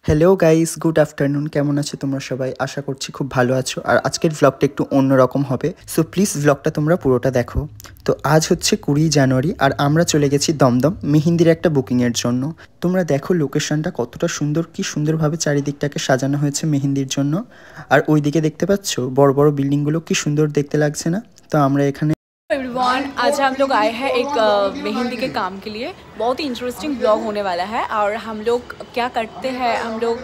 Hello guys, good afternoon. কেমন আছো তোমরা সবাই? আশা করছি খুব ভালো আছো। আর আজকের ভ্লগটা একটু অন্যরকম হবে, সো প্লিজ ভ্লগটা তোমরা পুরোটা দেখো। তো আজ হচ্ছে 20 জানুয়ারি আর আমরা চলে গেছি দমদম মেহেন্দির একটা বুকিংয়ের জন্য। তোমরা দেখো লোকেশনটা কতটা সুন্দর, কি সুন্দরভাবে চারিদিকটাকে সাজানো হয়েছে মেহেন্দির জন্য। আর ওই দিকে দেখতে পাচ্ছ বড় বড় বিল্ডিংগুলো, কি সুন্দর দেখতে লাগছে না? তো আমরা এখানে एवरीवन, आज हम लोग आए हैं एक मेहंदी के काम के लिए। बहुत ही इंटरेस्टिंग ब्लॉग होने वाला है और हम लोग क्या करते हैं, हम लोग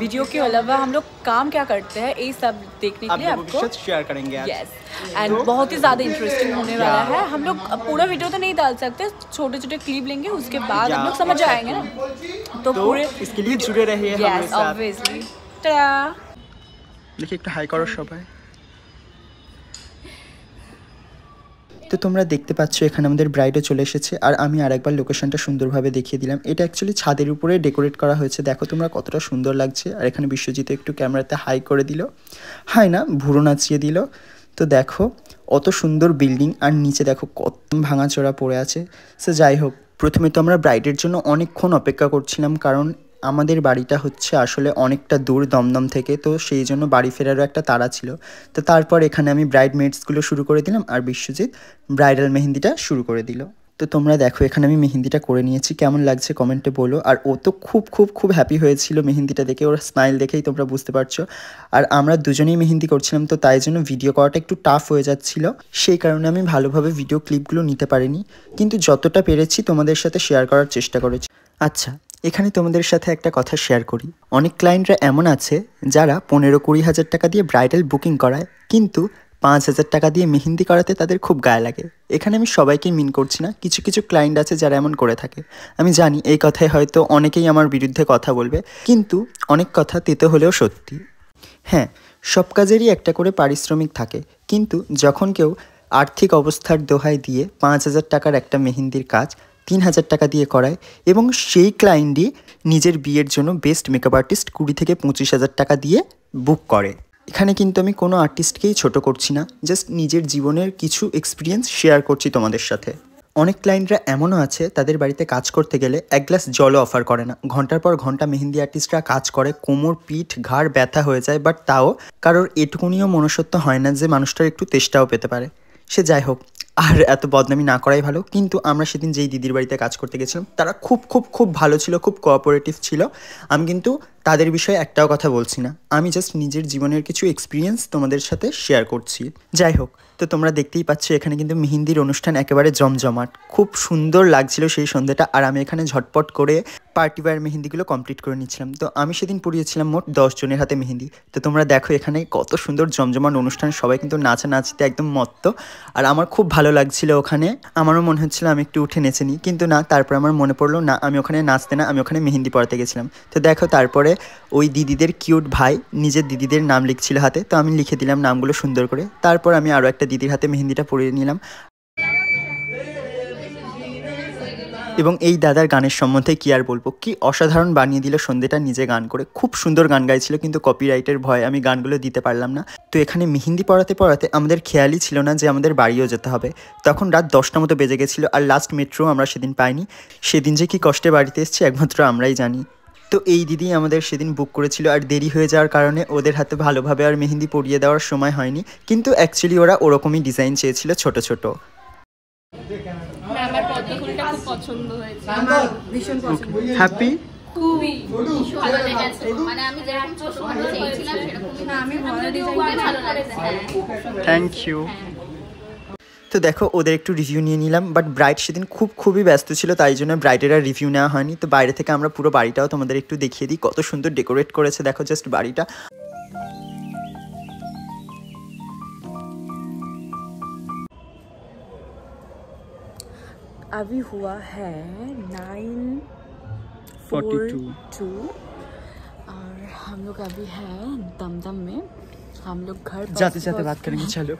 वीडियो के अलावा हम लोग काम क्या करते हैं, ये सब देखने के लिए आपको शेयर करेंगे। यस, एंड बहुत ही ज़्यादा इंटरेस्टिंग होने वाला है। हम लोग पूरा वीडियो तो नहीं डाल सकते, छोटे छोटे क्लिप लेंगे, उसके बाद हम लोग समझ जाएंगे ना। तो पूरे इसके लिए जुड़े रहिए हमारे साथ। ऑब्वियसली। टाटा। देखिए একটু হাই করো সবাই। তো তোমরা দেখতে পাচ্ছ এখানে আমাদের ব্রাইডও চলে এসেছে আর আমি আরেকবার লোকেশনটা সুন্দরভাবে দেখিয়ে দিলাম। এটা অ্যাকচুয়ালি ছাদের উপরে ডেকোরেট করা হয়েছে, দেখো তোমরা কতটা সুন্দর লাগছে। আর এখানে বিশ্বজিৎ একটু ক্যামেরাতে হাই করে দিল, হাই না ভুরু নাচিয়ে দিল। তো দেখো অত সুন্দর বিল্ডিং আর নিচে দেখো কত ভাঙাচোরা পড়ে আছে। সো যাই হোক, প্রথমে তো আমরা ব্রাইডের জন্য অনেকক্ষণ অপেক্ষা করছিলাম, কারণ আমাদের বাড়িটা হচ্ছে আসলে অনেকটা দূর দমদম থেকে, তো সেই জন্য বাড়ি ফেরারও একটা তাড়া ছিল। তো তারপর এখানে আমি ব্রাইড মেডসগুলো শুরু করে দিলাম আর বিশ্বজিৎ ব্রাইডাল মেহেন্দিটা শুরু করে দিল। তো তোমরা দেখো এখানে আমি মেহেন্দিটা করে নিয়েছি, কেমন লাগছে কমেন্টে বলো। আর ও তো খুব হ্যাপি হয়েছিল মেহেন্দিটা দেখে, ওর স্মাইল দেখেই তোমরা বুঝতে পারছো। আর আমরা দুজনেই মেহেন্দি করছিলাম, তো তাই জন্য ভিডিও করাটা একটু টাফ হয়ে যাচ্ছিল, সেই কারণে আমি ভালোভাবে ভিডিও ক্লিপগুলো নিতে পারিনি, কিন্তু যতটা পেরেছি তোমাদের সাথে শেয়ার করার চেষ্টা করেছি। আচ্ছা, এখানে তোমাদের সাথে একটা কথা শেয়ার করি। অনেক ক্লায়েন্টরা এমন আছে যারা 15-20 হাজার টাকা দিয়ে ব্রাইডাল বুকিং করায়, কিন্তু 5,000 টাকা দিয়ে মেহেন্দি করাতে তাদের খুব গায়ে লাগে। এখানে আমি সবাইকে মিন করছি না, কিছু কিছু ক্লায়েন্ট আছে যারা এমন করে থাকে। আমি জানি এই কথায় হয়তো অনেকেই আমার বিরুদ্ধে কথা বলবে, কিন্তু অনেক কথা তেতো হলেও সত্যি। হ্যাঁ, সব কাজেরই একটা করে পারিশ্রমিক থাকে, কিন্তু যখন কেউ আর্থিক অবস্থার দোহাই দিয়ে 5,000 টাকার একটা মেহেন্দির কাজ 3,000 টাকা দিয়ে করায়, এবং সেই ক্লায়েন্টই নিজের বিয়ের জন্য বেস্ট মেকআপ আর্টিস্ট 20,000-25,000 টাকা দিয়ে বুক করে। এখানে কিন্তু আমি কোনো আর্টিস্টকেই ছোট করছি না, জাস্ট নিজের জীবনের কিছু এক্সপিরিয়েন্স শেয়ার করছি তোমাদের সাথে। অনেক ক্লায়েন্টরা এমনও আছে তাদের বাড়িতে কাজ করতে গেলে এক গ্লাস জলও অফার করে না, ঘন্টার পর ঘন্টা মেহেন্দি আর্টিস্টরা কাজ করে, কোমর পিঠ ঘাড় ব্যথা হয়ে যায়, বাট তাও কারোর এটুকুনিও মনুষ্যত্ব হয় না যে মানুষটার একটু তেষ্টাও পেতে পারে। সে যাই হোক, আর এত বদনামি না করাই ভালো। কিন্তু আমরা সেদিন যেই দিদির বাড়িতে কাজ করতে গেছিলাম তারা খুব ভালো ছিল, খুব কোঅপারেটিভ ছিল। আমি কিন্তু তাদের বিষয়ে একটাও কথা বলছি না, আমি জাস্ট নিজের জীবনের কিছু এক্সপিরিয়েন্স তোমাদের সাথে শেয়ার করছি। যাই হোক, তো তোমরা দেখতেই পাচ্ছ এখানে কিন্তু মেহেন্দির অনুষ্ঠান একেবারে জমজমাট, খুব সুন্দর লাগছিল সেই সন্ধ্যাটা। আর আমি এখানে ঝটপট করে পার্টি ওয়্যার মেহেন্দিগুলো কমপ্লিট করে নিচ্ছিলাম। তো আমি সেদিন পরিয়েছিলাম মোট 10 জনের হাতে মেহেন্দি। তো তোমরা দেখো এখানে কত সুন্দর জমজমাট অনুষ্ঠান, সবাই কিন্তু নাচানাচিতে একদম মত্ত। আর আমার খুব ভালো লাগছিল ওখানে, আমারও মনে হচ্ছিল আমি একটু উঠে নেচে নিই, কিন্তু না, তারপর আমার মনে পড়লো না, আমি ওখানে নাচতে না, আমি ওখানে মেহেন্দি পরাতে গেছিলাম। তো দেখো তারপরে ওই দিদিদের কিউট ভাই নিজের দিদিদের নাম লিখছিল হাতে, তো আমি লিখে দিলাম নামগুলো সুন্দর করে। তারপর আমি আরও একটা দিদির হাতে মেহেন্দিটা পরিয়ে নিলাম। এবং এই দাদার গানের সম্বন্ধে কি আর বলবো, কি অসাধারণ বানিয়ে দিল সন্ধ্যেটা নিজে গান করে, খুব সুন্দর গান গাইছিল, কিন্তু কপিরাইটের ভয়ে আমি গানগুলো দিতে পারলাম না। তো এখানে মেহেন্দি পড়াতে আমাদের খেয়ালই ছিল না যে আমাদের বাড়িও যেতে হবে। তখন রাত 10টা মতো বেজে গেছিলো, আর লাস্ট মেট্রো আমরা সেদিন পাইনি। সেদিন যে কি কষ্টে বাড়িতে এসেছি একমাত্র আমরাই জানি। তো এই দিদি আমাদের সেদিন বুক করেছিল, আর দেরি হয়ে যাওয়ার কারণে ওদের হাতে ভালোভাবে আর মেহেন্দি পরিয়ে দেওয়ার সময় হয়নি, কিন্তু অ্যাকচুয়ালি ওরা ওরকমই ডিজাইন চেয়েছিল, ছোট ছোট। আমার পদ্মফুলটা খুব পছন্দ হয়েছে, আমার ভীষণ পছন্দ। হ্যাপি, খুবই ভালো লেগেছে, মানে আমি যেরকম ছোটখাটো চেয়েছিলাম সেরকমই না, আমি ভালো ডিজাইন ভালো লাগছে। Thank you. তো দেখো ওদের একটু রিভিউ নিয়ে নিলাম, বাট ব্রাইড সেদিন খুবই ব্যস্ত ছিল, তাই জন্য ব্রাইডের আর রিভিউ নেওয়া হয়নি। তো বাইরে থেকে আমরা পুরো বাড়িটাও তোমাদের একটু দেখিয়ে দিই, কত সুন্দর ডেকোরেট করেছে দেখো জাস্ট বাড়িটা। अभी हुआ है 9:42 और हम लोग अभी हैं दमदम में। हम लोग घर जाते जाते बात करेंगे, चलो।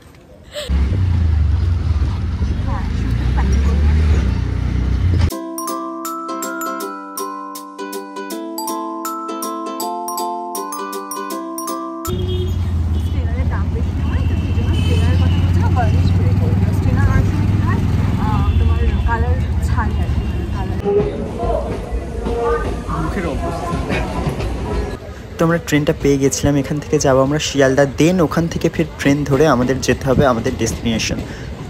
মুখের অবস্থা তো আমরা ট্রেনটা পেয়ে গেছিলাম, এখান থেকে যাবো আমরা শিয়ালদা, দেন ওখান থেকে ফের ট্রেন ধরে আমাদের যেতে হবে আমাদের ডেস্টিনেশন।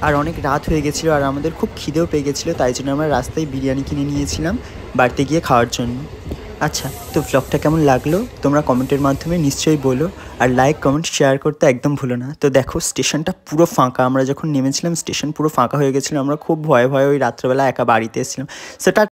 আর অনেক রাত হয়ে গেছিলো আর আমাদের খুব খিদেও পেয়ে গেছিলো, তাই জন্য আমরা রাস্তায় বিরিয়ানি কিনে নিয়েছিলাম বাড়িতে গিয়ে খাওয়ার জন্য। আচ্ছা, তো ভ্লগটা কেমন লাগলো তোমরা কমেন্টের মাধ্যমে নিশ্চয়ই বলো, আর লাইক কমেন্ট শেয়ার করতে একদম ভুলো না। তো দেখো স্টেশনটা পুরো ফাঁকা, আমরা যখন নেমেছিলাম স্টেশন পুরো ফাঁকা হয়ে গেছিলো, আমরা খুব ভয়ে ভয়ে ওই রাত্রেবেলা একা বাড়িতে এসেছিলাম। সেটা